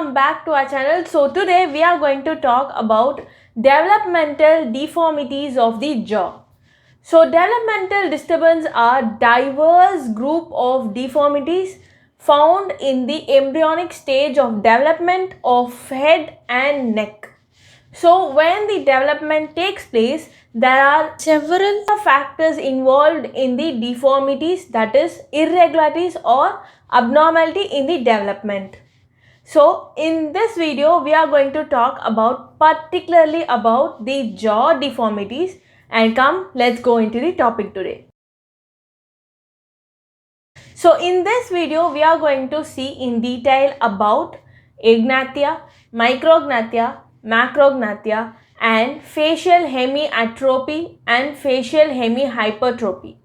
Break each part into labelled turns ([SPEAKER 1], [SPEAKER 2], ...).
[SPEAKER 1] welcome back to our channel. So today we are going to talk about developmental deformities of the jaw. So developmental disturbance are diverse group of deformities found in the embryonic stage of development of head and neck. So when the development takes place, there are several factors involved in the deformities, that is irregularities or abnormality in the development. So in this video we are going to talk about particularly about the jaw deformities, and let's go into the topic today. So in this video we are going to see in detail about agnathiya, micrognathiya, macrognathiya and facial hemiatrophy and facial hemihypertrophy.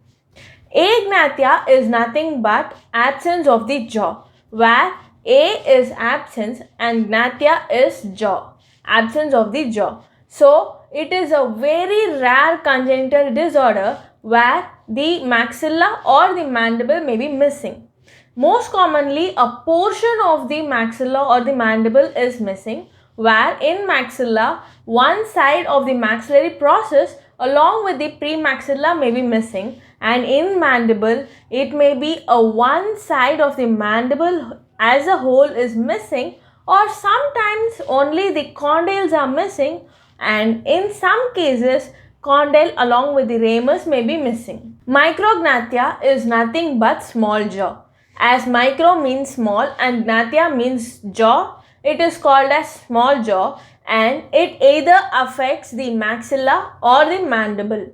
[SPEAKER 1] Agnathiya is nothing but absence of the jaw, where A is absence and gnathia is jaw, absence of the jaw. So it is a very rare congenital disorder where the maxilla or the mandible may be missing. Most commonly, a portion of the maxilla or the mandible is missing, where in maxilla, one side of the maxillary process along with the premaxilla may be missing, and in mandible, it may be a one side of the mandible as a whole is missing, or sometimes only the condyles are missing, and in some cases, condyle along with the ramus may be missing. Micrognathiya is nothing but small jaw. As micro means small and gnathia means jaw, it is called as small jaw, and it either affects the maxilla or the mandible,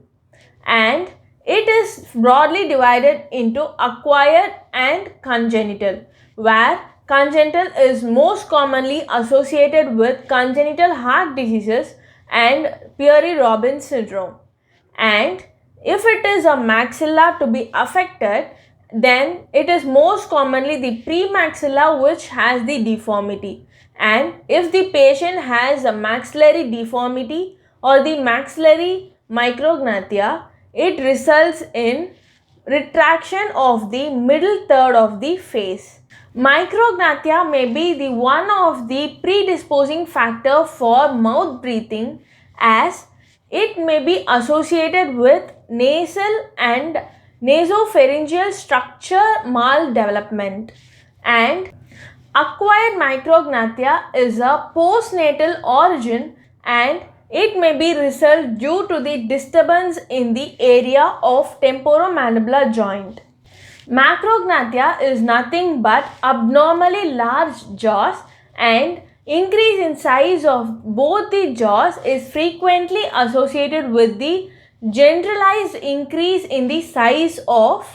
[SPEAKER 1] and it is broadly divided into acquired and congenital, where congenital is most commonly associated with congenital heart diseases and Peary-Robbins syndrome, and if it is a maxilla to be affected, then it is most commonly the premaxilla which has the deformity, and if the patient has a maxillary deformity or the maxillary micrognathiya, it results in retraction of the middle third of the face. Micrognathiya may be the one of the predisposing factor for mouth breathing, as it may be associated with nasal and nasopharyngeal structure maldevelopment, and acquired micrognathiya is a postnatal origin, and it may be result due to the disturbance in the area of temporomandibular joint. Macrognathiya is nothing but abnormally large jaws, and increase in size of both the jaws is frequently associated with the generalized increase in the size of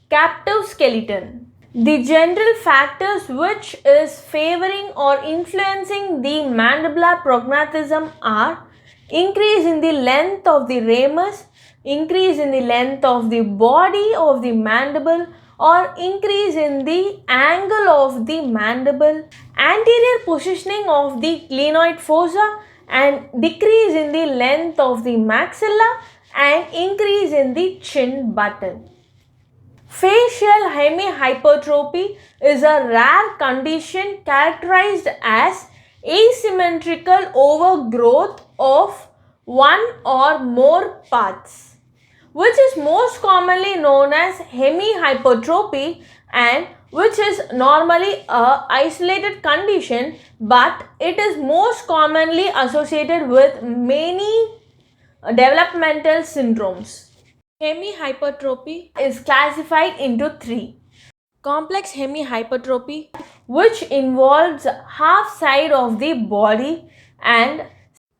[SPEAKER 1] captive skeleton. The general factors which is favoring or influencing the mandibular prognathism are increase in the length of the ramus, increase in the length of the body of the mandible, or increase in the angle of the mandible, anterior positioning of the glenoid fossa, and decrease in the length of the maxilla, and increase in the chin button. Facial hemihypertrophy is a rare condition characterized as asymmetrical overgrowth of one or more parts, which is most commonly known as hemihypertrophy, and which is normally a isolated condition, but it is most commonly associated with many developmental syndromes. Hemihypertrophy is classified into three. Complex hemihypertrophy, which involves half side of the body, and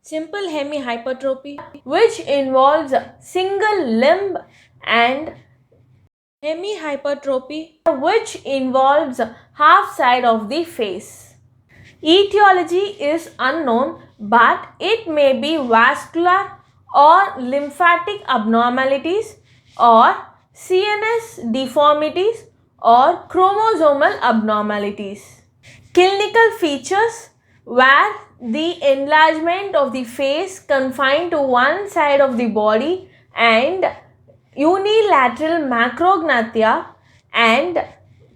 [SPEAKER 1] simple hemihypertrophy, which involves single limb, and hemihypertrophy, which involves half side of the face. Etiology is unknown, but it may be vascular or lymphatic abnormalities, or CNS deformities, or chromosomal abnormalities. Clinical features, where the enlargement of the face confined to one side of the body, and unilateral macrognathiya, and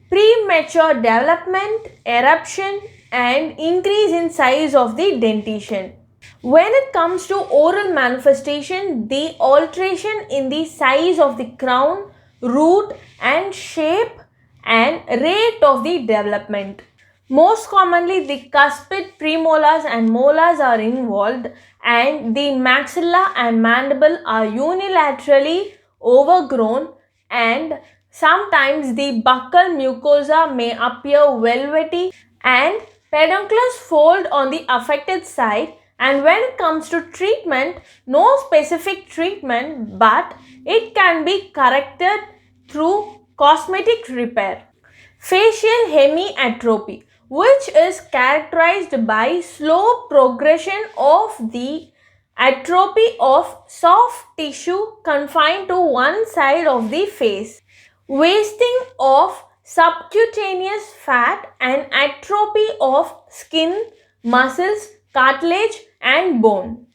[SPEAKER 1] premature development, eruption, and increase in size of the dentition. When it comes to oral manifestation, the alteration in the size of the crown, root and shape and rate of the development. Most commonly, the cuspid premolars and molars are involved, and the maxilla and mandible are unilaterally overgrown, and sometimes the buccal mucosa may appear velvety and pedunculous fold on the affected side. And when it comes to treatment, no specific treatment, but it can be corrected through cosmetic repair. Facial hemiatrophy, which is characterized by slow progression of the atrophy of soft tissue confined to one side of the face, wasting of subcutaneous fat and atrophy of skin, muscles, cartilage and bone.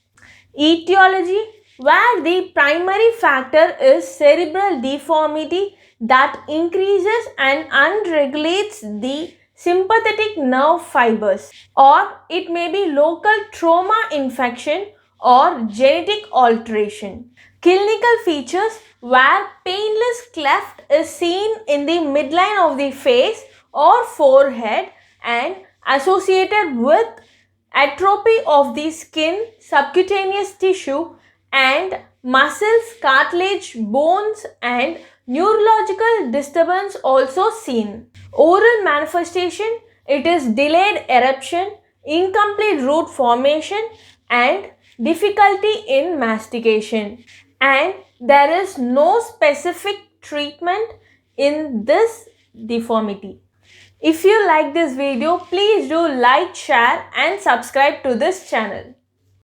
[SPEAKER 1] Etiology, where the primary factor is cerebral deformity that increases and unregulates the sympathetic nerve fibers, or it may be local trauma infection or genetic alteration. Clinical features, where painless cleft is seen in the midline of the face or forehead and associated with atrophy of the skin, subcutaneous tissue and muscles, cartilage, bones and neurological disturbance also seen. Oral manifestation, it is delayed eruption, incomplete root formation and difficulty in mastication. And there is no specific treatment in this deformity. If you like this video, please do like, share and subscribe to this channel.